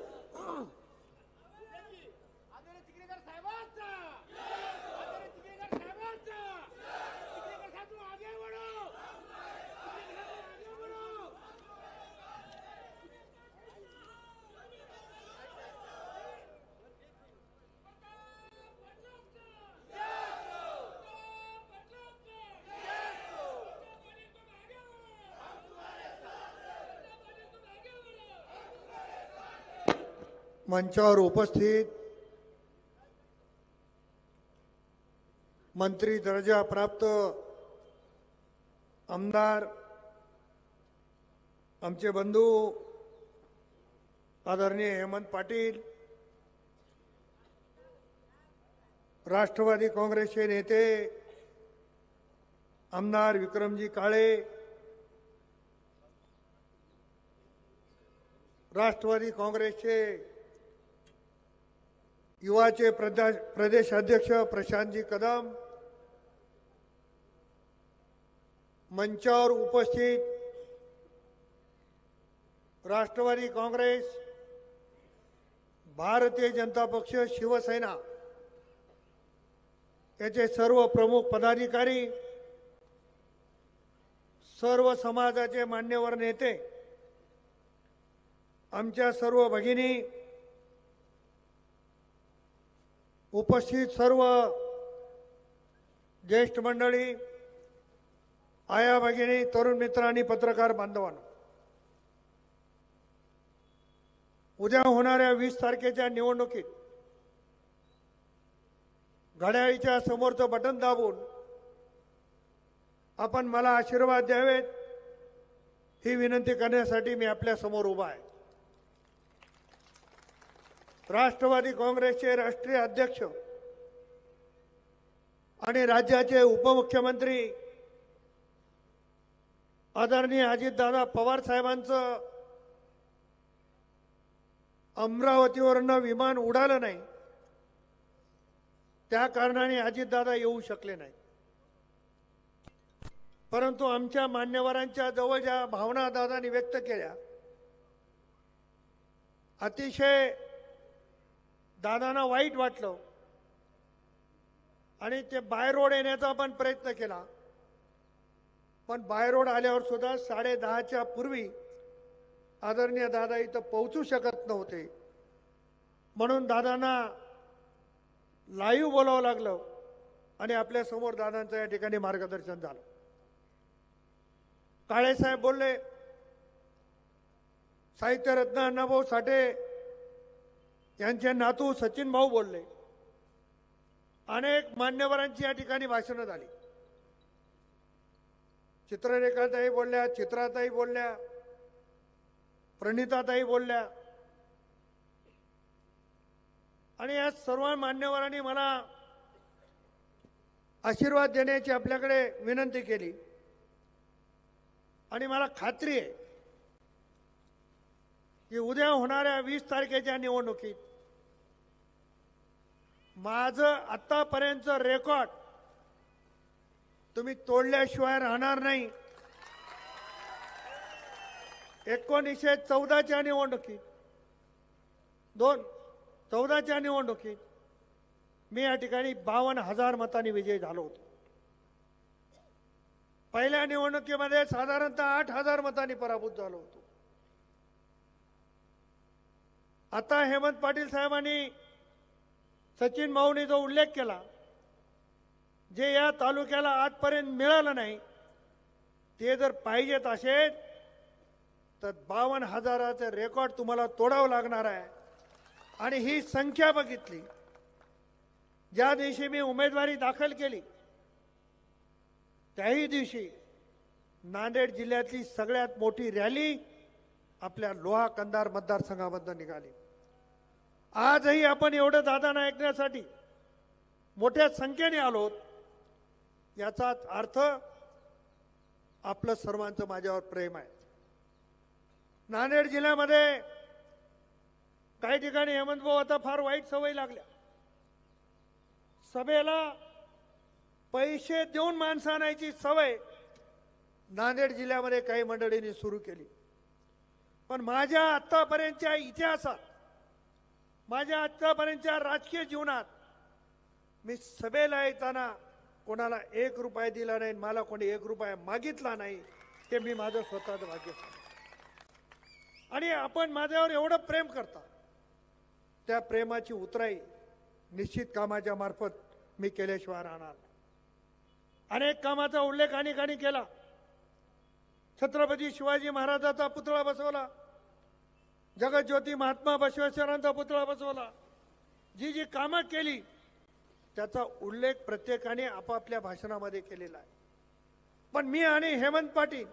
मंचावर उपस्थित मंत्री दर्जा प्राप्त आमदार आमचे बंधू आदरणीय हेमंत पाटील, राष्ट्रवादी काँग्रेसचे नेते आमदार विक्रमजी काळे, राष्ट्रवादी काँग्रेसचे युवाचे प्रदेशाध्यक्ष प्रशांतजी कदम, मंचावर उपस्थित राष्ट्रवादी काँग्रेस, भारतीय जनता पक्ष, शिवसेना याचे सर्व प्रमुख पदाधिकारी, सर्व समाजाचे मान्यवर नेते, आमच्या सर्व भगिनी, उपस्थित सर्व ज्येष्ठ मंडळी, आया भगिनी, तरुण मित्र आणि पत्रकार बांधवांनो, उद्या होणाऱ्या 20 तारखेच्या निवडणुकीत घड्याळीच्या समोरचं बटन दाबून आपण मला आशीर्वाद द्यावेत ही विनंती करण्यासाठी मी आपल्या समोर उभा आहे. राष्ट्रवादी काँग्रेसचे राष्ट्रीय अध्यक्ष आणि राज्याचे उपमुख्यमंत्री आदरणीय अजितदादा पवार साहेबांचं अमरावतीवरनं विमान उडालं नाही, त्या कारणाने अजितदादा येऊ शकले नाही. परंतु आमच्या मान्यवरांच्या जवळ ज्या भावना दादांनी व्यक्त केल्या, अतिशय दादांना वाईट वाटलं आणि ते बाय रोड येण्याचा पण प्रयत्न केला. पण बाय रोड आल्यावर सुद्धा 10:30च्या पूर्वी आदरणीय दादा इथं पोहोचू शकत नव्हते, म्हणून दादांना लाईव्ह बोलावं लागलं आणि आपल्या समोर दादांचं या ठिकाणी मार्गदर्शन झालं. काळेसाहेब बोलले, साहित्यरत्न अण्णाभाऊ साठे यांचे नातू सचिन भाऊ बोलले, अनेक मान्यवरांची या ठिकाणी भाषणं झाली. चित्ररेखाताई बोलल्या, चित्राताई बोलल्या, प्रणिताताई बोलल्या आणि या सर्व मान्यवरांनी मला आशीर्वाद देण्याची आपल्याकडे विनंती केली. आणि मला खात्री आहे की उद्या होणाऱ्या 20 तारखेच्या निवडणुकीत माझं आतापर्यंतचं रेकॉर्ड तुम्ही तोडल्याशिवाय राहणार नाही. 1914च्या निवडणुकीत 14च्या निवडणुकीत मी या ठिकाणी 52,000 मतांनी विजयी झालो होतो. पहिल्या निवडणुकीमध्ये साधारणतः 8,000 मतांनी पराभूत झालो होतो. आता हेमंत पाटील साहेबांनी, सचिन भाऊंनी जो उल्लेख केला, जे या तालुक्याला आजपर्यंत मिळालं नाही, ते जर पाहिजेत असेल तर 52,000चं रेकॉर्ड तुम्हाला तोडावं लागणार आहे. आणि ही संख्या बघितली, ज्या दिवशी मी उमेदवारी दाखल केली त्याही दिवशी नांदेड जिल्ह्यातली सगळ्यात मोठी रॅली आपल्या लोहा कंधार मतदारसंघामधून निघाली. आजही आपण एवढं दादांना ऐकण्यासाठी मोठ्या संख्येने आलोत, याचाच अर्थ आपलं सर्वांचं माझ्यावर प्रेम आहे. नांदेड जिल्ह्यामध्ये काही ठिकाणी हेमंत भाऊ आता फार वाईट सवय लागल्या. सभेला पैसे देऊन माणसं आणायची सवय नांदेड जिल्ह्यामध्ये काही मंडळींनी सुरू केली. पण माझ्या आतापर्यंतच्या इतिहासात, माझ्या आतापर्यंतच्या राजकीय जीवनात मी सभेला येताना कोणाला 1 रुपया दिला नाही, मला कोणी 1 रुपया मागितला नाही, ते मी माझं स्वतःचं भाग्य सांगतो. आणि आपण माझ्यावर एवढं प्रेम करता, त्या प्रेमाची उतराई निश्चित कामाच्या मार्फत मी केल्याशिवाय राहणार. अनेक कामाचा उल्लेख अनेकांनी केला. छत्रपती शिवाजी महाराजांचा पुतळा बसवला, जगज्योती महात्मा बसवेश्वरांचा पुतळा बसवला. जी जी कामं केली त्याचा उल्लेख प्रत्येकाने आपापल्या भाषणामध्ये केलेला आहे. पण मी आणि हेमंत पाटील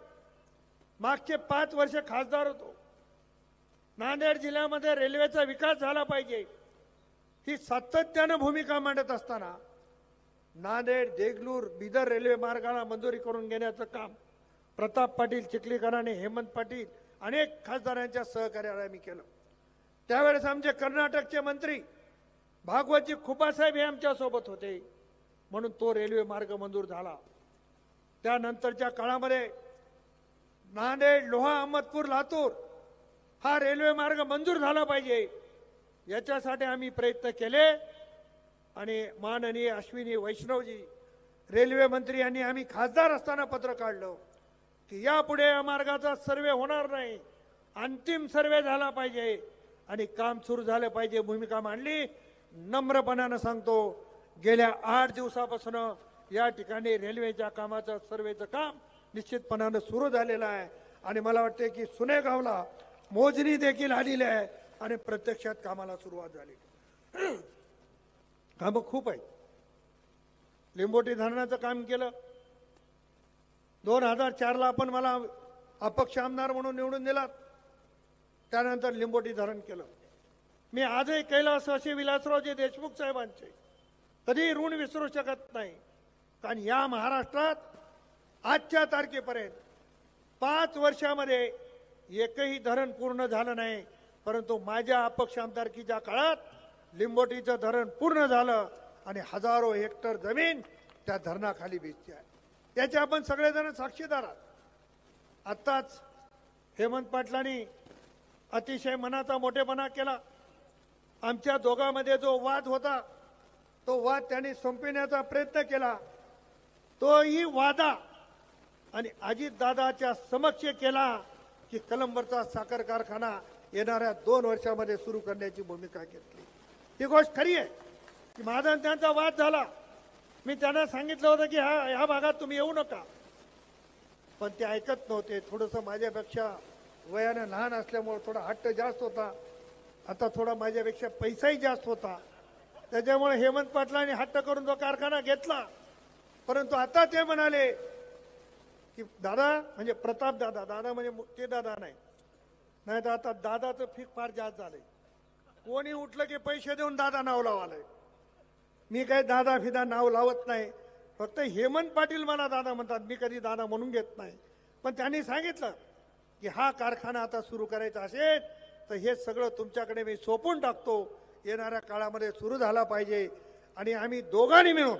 मागचे 5 वर्ष खासदार होतो. नांदेड जिल्ह्यामध्ये रेल्वेचा विकास झाला पाहिजे ही सातत्यानं भूमिका मांडत असताना नांदेड देगलूर बिदर रेल्वे मार्गाला मंजुरी करून घेण्याचं काम प्रताप पाटील चिखलीकरांनी, हेमंत पाटील अनेक खासदारांच्या सहकार्याने आम्ही केलं. त्यावेळेस आमचे कर्नाटकचे मंत्री भागवतजी खुबासाहेब हे आमच्या सोबत होते, म्हणून तो रेल्वे मार्ग मंजूर झाला. त्यानंतरच्या काळामध्ये नांदेड, लोहा, अहमदपूर, लातूर हा रेल्वे मार्ग मंजूर झाला पाहिजे, याच्यासाठी आम्ही प्रयत्न केले. आणि माननीय अश्विनी वैष्णवजी रेल्वे मंत्री यांनी आम्ही खासदार असताना पत्र काढलं की यापुढे या मार्गाचा सर्वे होणार नाही, अंतिम सर्वे झाला पाहिजे आणि काम सुरू झालं पाहिजे, भूमिका मांडली. नम्रपणानं सांगतो, गेल्या 8 दिवसापासून या ठिकाणी रेल्वेच्या कामाचं सर्वेचं काम निश्चितपणानं सुरू झालेलं आहे. आणि मला वाटते की सुनेगावला मोजणी देखील आलेली आहे आणि प्रत्यक्षात कामाला सुरुवात झाली. कामं खूप आहे. लिंबोटी धरणाचं काम केलं. 2004ला आपण मला अपक्ष आमदार म्हणून निवडून दिलात. त्यानंतर लिंबोटी धरण केलं. मी आजही कैलासवासी विलासरावजी देशमुख साहेबांचे कधी ऋण विसरू शकत नाही. कारण या महाराष्ट्रात आजच्या तारखेपर्यंत 5 वर्षामध्ये एकही धरण पूर्ण झालं नाही, परंतु माझ्या अपक्ष आमदारकीच्या काळात लिंबोटीचं धरण पूर्ण झालं आणि हजारो हेक्टर जमीन त्या धरणाखाली भिजते आहे. त्याचे आपण सगळेजण साक्षीदार आहात. आत्ताच हेमंत पाटलांनी अतिशय मनाचा मोठेपणा केला. आमच्या दोघांमध्ये जो वाद होता तो वाद त्यांनी संपविण्याचा प्रयत्न केला. तोही वादा आणि अजितदादाच्या समक्ष केला की कलंबरचा साखर कारखाना येणाऱ्या 2 वर्षामध्ये सुरू करण्याची भूमिका घेतली. ही गोष्ट खरी आहे की माझा आणि त्यांचा वाद झाला. मी त्यांना सांगितलं होतं की ह्या भागात तुम्ही येऊ नका, पण ते ऐकत नव्हते. थोडंसं माझ्यापेक्षा वयाने लहान असल्यामुळे थोडा हट्ट जास्त होता. आता थोडा माझ्यापेक्षा पैसाही जास्त होता. त्याच्यामुळे हेमंत पाटलांनी हट्ट करून तो कारखाना घेतला. परंतु आता ते म्हणाले की दादा म्हणजे प्रताप दादा, दादा म्हणजे ते दादा नाही, नाही तर आता दादाचं फीक फार जास्त झालंय. कोणी उठलं की पैसे देऊन दादा नाव लावालंय. मी काही दादा फिदा नाव लावत नाही, फक्त हेमंत पाटील मला दादा म्हणतात, मी कधी दादा म्हणून घेत नाही. पण त्यांनी सांगितलं की हा कारखाना आता सुरू करायचा असेल तर हे सगळं तुमच्याकडे मी सोपून टाकतो, येणाऱ्या काळामध्ये सुरू झाला पाहिजे. आणि आम्ही दोघांनी मिळून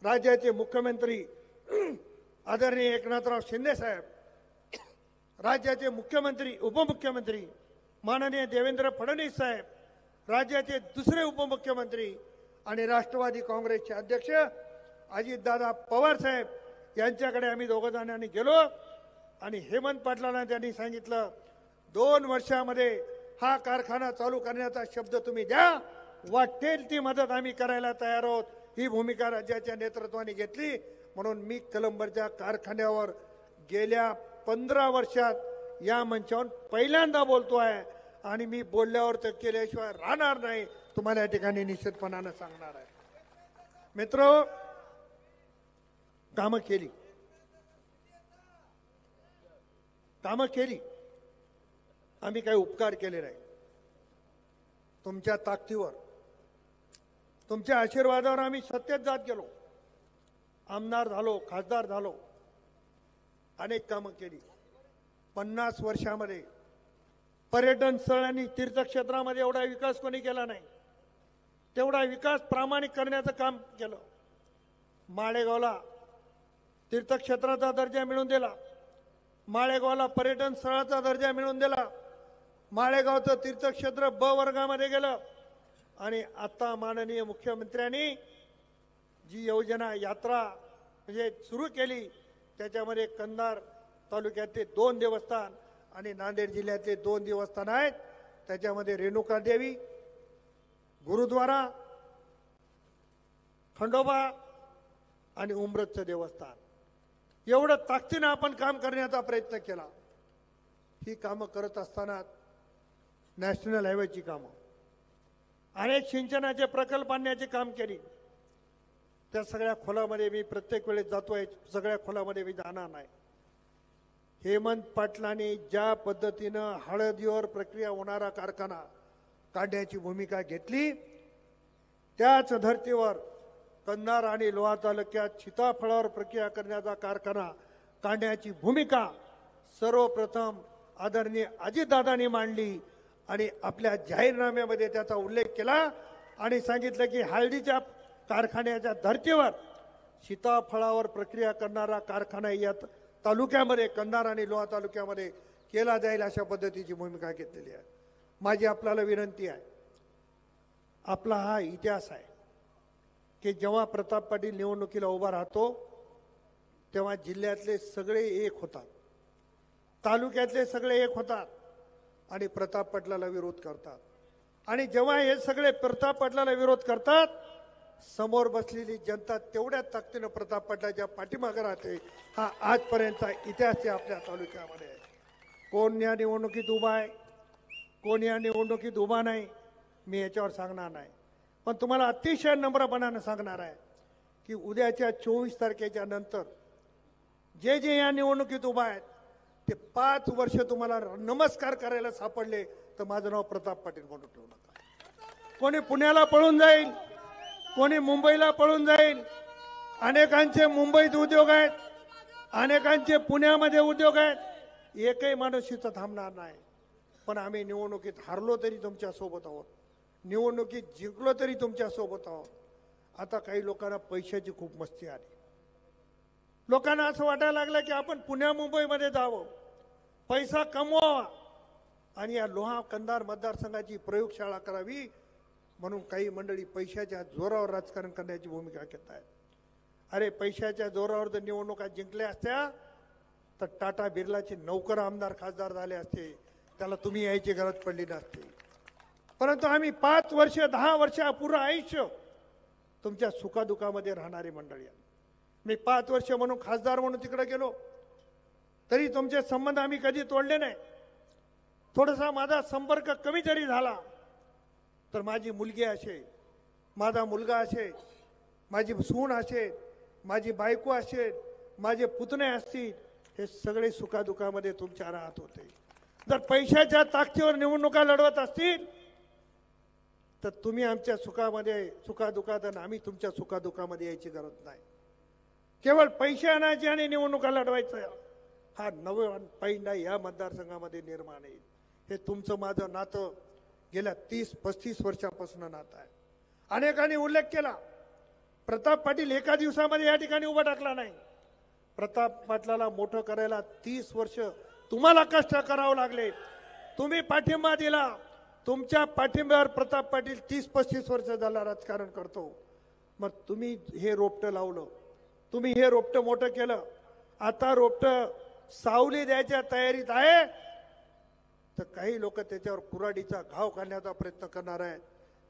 राज्याचे मुख्यमंत्री आदरणीय एकनाथराव शिंदे साहेब, राज्याचे मुख्यमंत्री उपमुख्यमंत्री माननीय देवेंद्र फडणवीस साहेब, राज्याचे दुसरे उपमुख्यमंत्री आणि राष्ट्रवादी काँग्रेसचे अध्यक्ष अजितदादा पवार साहेब यांच्याकडे आम्ही दोघं जणांनी गेलो. आणि हेमंत पाटलांना त्यांनी सांगितलं 2 वर्षामध्ये हा कारखाना चालू करण्याचा शब्द तुम्ही द्या, वाटेल ती मदत आम्ही करायला तयार आहोत. ही भूमिका राज्याच्या नेतृत्वाने घेतली. म्हणून मी कलंबरच्या कारखान्यावर गेल्या 15 वर्षात या मंचावर पहिल्यांदा बोलतोय आणि मी बोलल्यावर तर केल्याशिवाय राहणार नाही, तुम्हाला या ठिकाणी निश्चितपणानं सांगणार आहे. मित्र, कामं केली, कामं केली. आम्ही काही उपकार केले नाही. तुमच्या ताकदीवर, तुमच्या आशीर्वादावर आम्ही सत्तेत जात गेलो, आमदार झालो, खासदार झालो, अनेक कामं केली. 50 वर्षामध्ये पर्यटन स्थळ आणि तीर्थक्षेत्रामध्ये एवढा विकास कोणी केला नाही. तेवढा विकास प्रामाणिक करण्याचं काम केलं. माळेगावला तीर्थक्षेत्राचा दर्जा मिळवून दिला, माळेगावला पर्यटन स्थळाचा दर्जा मिळवून दिला, माळेगावचं तीर्थक्षेत्र ब वर्गामध्ये गेलं. आणि आता माननीय मुख्यमंत्र्यांनी जी योजना यात्रा म्हणजे सुरू केली त्याच्यामध्ये कंधार तालुक्यातले 2 देवस्थान आणि नांदेड जिल्ह्यातले 2 देवस्थान आहेत. त्याच्यामध्ये रेणुका देवी गुरुद्वारा, खंडोबा आणि उमरतचं देवस्थान, एवढं ताकदीनं आपण काम करण्याचा प्रयत्न केला. ही कामं करत असताना नॅशनल हायवेची कामं, अनेक सिंचनाचे प्रकल्प आणण्याचे काम केली. त्या सगळ्या खोलामध्ये मी प्रत्येक वेळेस जातोय, सगळ्या खोलामध्ये मी जाणार नाही. हेमंत पाटलांनी ज्या पद्धतीनं हळदीवर प्रक्रिया होणारा कारखाना काढण्याची भूमिका घेतली, त्याच धर्तीवर कंधार आणि लोहा तालुक्यात सीताफळावर प्रक्रिया करण्याचा कारखाना काढण्याची भूमिका सर्वप्रथम आदरणीय अजितदादांनी मांडली आणि आपल्या जाहीरनाम्यामध्ये त्याचा उल्लेख केला आणि सांगितलं की हळदीच्या कारखान्याच्या धर्तीवर सीताफळावर प्रक्रिया करणारा कारखाना या तालुक्यामध्ये, कंधार आणि लोहा तालुक्यामध्ये केला जाईल अशा पद्धतीची भूमिका घेतलेली आहे. माझी आपल्याला विनंती आहे, आपला हा इतिहास आहे की जेव्हा प्रताप पाटील निवडणुकीला उभा राहतो तेव्हा जिल्ह्यातले सगळे एक होतात, तालुक्यातले सगळे एक होतात आणि प्रताप पाटलाला विरोध करतात. आणि जेव्हा हे सगळे प्रताप पाटलाला विरोध करतात, समोर बसलेली जनता तेवढ्या ताकदीनं प्रताप पाटलाच्या पाठीमागे राहते. हा आजपर्यंतचा इतिहास आहे आपल्या तालुक्यामध्ये. कोण या निवडणुकीत उभा आहे, कोण या निवडणुकीत उभा नाही, मी याच्यावर सांगणार नाही. पण तुम्हाला अतिशय नम्रपणानं सांगणार आहे की उद्याच्या 24 तारखेच्या नंतर जे जे या निवडणुकीत उभा आहेत ते 5 वर्ष तुम्हाला नमस्कार करायला सापडले तर माझं नाव प्रताप पाटील म्हणून ठेवू नका. कोणी पुण्याला पळून जाईल, कोणी मुंबईला पळून जाईल. अनेकांचे मुंबईत उद्योग आहेत, अनेकांचे पुण्यामध्ये उद्योग आहेत. एकही माणूस इथं थांबणार नाही. पण आम्ही निवडणुकीत हारलो तरी तुमच्या सोबत आहोत, निवडणुकीत जिंकलो तरी तुमच्या सोबत आहोत. आता काही लोकांना पैशाची खूप मस्ती आली. लोकांना असं वाटायला लागलं की आपण पुण्या मुंबईमध्ये जावं, पैसा कमवावा आणि या लोहा कंधार मतदारसंघाची प्रयोगशाळा करावी म्हणून काही मंडळी पैशाच्या जोरावर राजकारण करण्याची भूमिका घेत आहेत. अरे पैशाच्या जोरावर जर निवडणुका जिंकल्या असत्या तर टाटा बिर्लाचे नौकर आमदार खासदार झाले असते, त्याला तुम्ही यायची गरज पडली नसती. परंतु आम्ही 5 वर्ष 10 वर्ष पूर्ण आयुष्य तुमच्या सुखादुखामध्ये राहणारी मंडळी आहे. मी 5 वर्ष म्हणून खासदार म्हणून तिकडे गेलो तरी तुमचे संबंध आम्ही कधी तोडले नाही. थोडासा माझा संपर्क कमी जरी झाला तर माझी मुलगी असेल, माझा मुलगा असेल, माझी सून असेल, माझी बायको असेल, माझे पुतणे असतील, हे सगळे सुखादुखामध्ये तुमच्या राहत होते. जर पैशाच्या ताकदीवर निवडणुका लढवत असतील तर तुम्ही आमच्या सुखादुखात आणि आम्ही तुमच्या सुखादुखामध्ये यायची गरज नाही. केवळ पैसे आणायचे आणि निवडणुका लढवायचं हा नवा पैंडा या मतदारसंघामध्ये निर्माण येईल. हे तुमचं माझं नातं गेल्या 30-35 वर्षापासून नातं आहे. अनेकांनी उल्लेख केला, प्रताप पाटील एका दिवसामध्ये या ठिकाणी उभा टाकला नाही. प्रताप पाटलाला मोठं करायला 30 वर्ष तुम्हाला कष्ट करावं लागले. तुम्ही पाठिंबा दिला, तुमच्या पाठिंब्यावर प्रताप पाटील 30-35 वर्ष झाला राजकारण करतो. मग तुम्ही हे रोपटं लावलं, तुम्ही हे रोपटं मोठं केलं. आता रोपटं सावली द्यायच्या तयारीत आहे तर काही लोक त्याच्यावर कुऱ्हाडीचा घाव काढण्याचा प्रयत्न करणार आहे.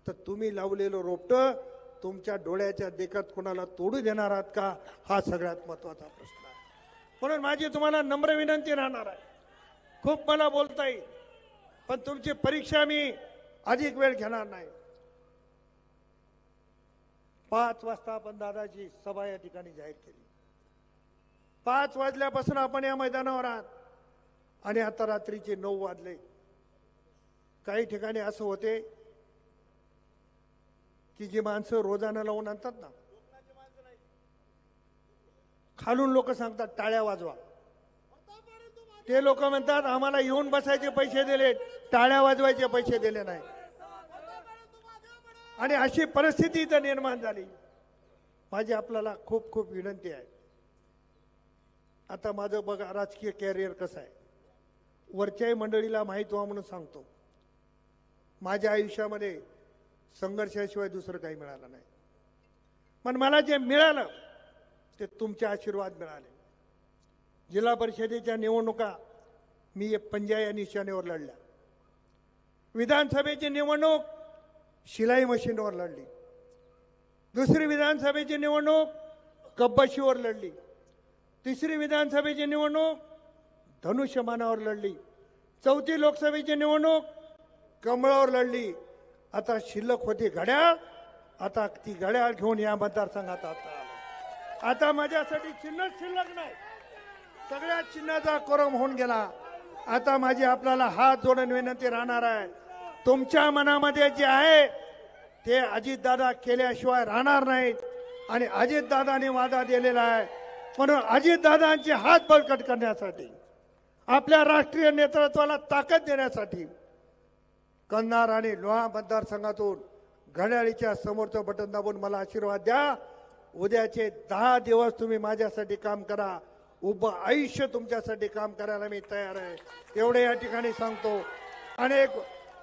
तर तुम्ही लावलेलं रोपटं तुमच्या डोळ्याच्या देखत कोणाला तोडू देणार आहात का, हा सगळ्यात महत्वाचा प्रश्न आहे. म्हणून माझी तुम्हाला नम्र विनंती राहणार आहे, खूप मला बोलता येईल पण तुमची परीक्षा मी अधिक वेळ घेणार नाही. 5 वाजता आपण दादाची सभा या ठिकाणी जाहीर केली. 5 वाजल्यापासून आपण या मैदानावर आहात आणि आता रात्रीचे 9 वाजले. काही ठिकाणी असं होते की जी माणसं रोजानं लावून आणतात ना, खालून लोक सांगतात टाळ्या वाजवा. ते लोक म्हणतात आम्हाला येऊन बसायचे पैसे दिले, टाळ्या वाजवायचे पैसे दिले नाही. आणि अशी परिस्थिती इथं निर्माण झाली. माझी आपल्याला खूप खूप विनंती आहे. आता माझं बघा राजकीय कॅरियर कसं आहे, वरच्याही मंडळीला माहीत व्हा म्हणून सांगतो. माझ्या आयुष्यामध्ये संघर्षाशिवाय दुसरं काही मिळालं नाही. पण मला जे मिळालं ते तुमचे आशीर्वाद मिळाले. जिल्हा परिषदेच्या निवडणुका मी पंजा या निशाणीवर लढल्या. विधानसभेची निवडणूक शिलाई मशीनवर लढली. दुसरी विधानसभेची निवडणूक कब्बशीवर लढली. तिसरी विधानसभेची निवडणूक धनुष्यबाणावर लढली. चौथी लोकसभेची निवडणूक कमळावर लढली. आता शिल्लक होती घड्याळ. आता ती घड्याळ घेऊन या मतदारसंघात आता माझ्यासाठी चिन्ह शिल्लक नाही. सगळ्या चिन्हाचा कोरम होऊन गेला. आता माझी आपल्याला हात जोडून विनंती राहणार आहे, तुमच्या मनामध्ये जे आहे ते अजितदादा केल्याशिवाय राहणार नाहीत. आणि अजितदादांनी वादा दिलेला आहे म्हणून अजितदादांचे हात बळकट करण्यासाठी, आपल्या राष्ट्रीय नेतृत्वाला ताकद देण्यासाठी कंधार आणि लोहा मतदारसंघातून घड्याळीच्या समोरचं बटन दाबून मला आशीर्वाद द्या. उद्याचे 10 दिवस तुम्ही माझ्यासाठी काम करा. उभं आयुष्य तुमच्यासाठी काम करायला मी तयार आहे. एवढे या ठिकाणी सांगतो.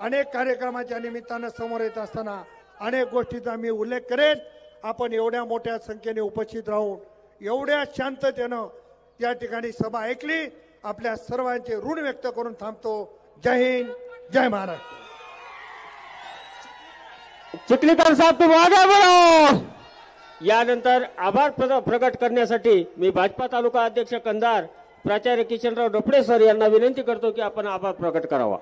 अनेक कार्यक्रमाच्या निमित्तानं समोर येत असताना अनेक गोष्टींचा मी उल्लेख करेन. आपण एवढ्या मोठ्या संख्येने उपस्थित राहून एवढ्या शांततेनं या ठिकाणी सभा ऐकली. आपल्या सर्वांचे ऋण व्यक्त करून थांबतो. जय हिंद, जय महाराष्ट्र. चिखलीकर साहेब तुम आगे बढ़ो. यानंतर आभार प्रकट करण्यासाठी मी भाजपा तालुका अध्यक्ष कंधार प्राचार्य किशनराव डोपळे सर यांना विनंती करतो की आपण आभार प्रकट करावा.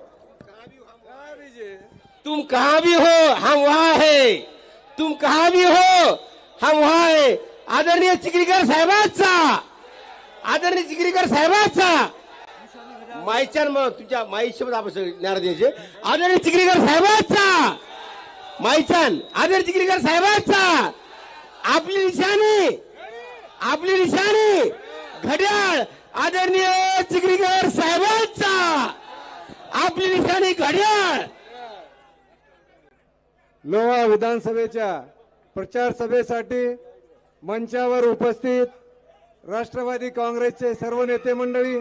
तुम कहां भी हो हम वहां है. तुम कहां भी हो हम वहां है. आदरणीय चिखलीकर साहेबांचा माईच्या तुमच्या माई शब्द आपण ज्ञान द्यायचे. आदरणीय चिखलीकर साहेबांचा माईचान आदरणीय चिखलीकर साहेबांचा आपली निशाणी घड्याळ. आदरणीय चिखलीकर साहेबांचा आपली निशाणी घड्याळ. लोहा विधानसभेच्या प्रचार सभेसाठी मंचावर उपस्थित राष्ट्रवादी काँग्रेसचे सर्व नेते मंडळी,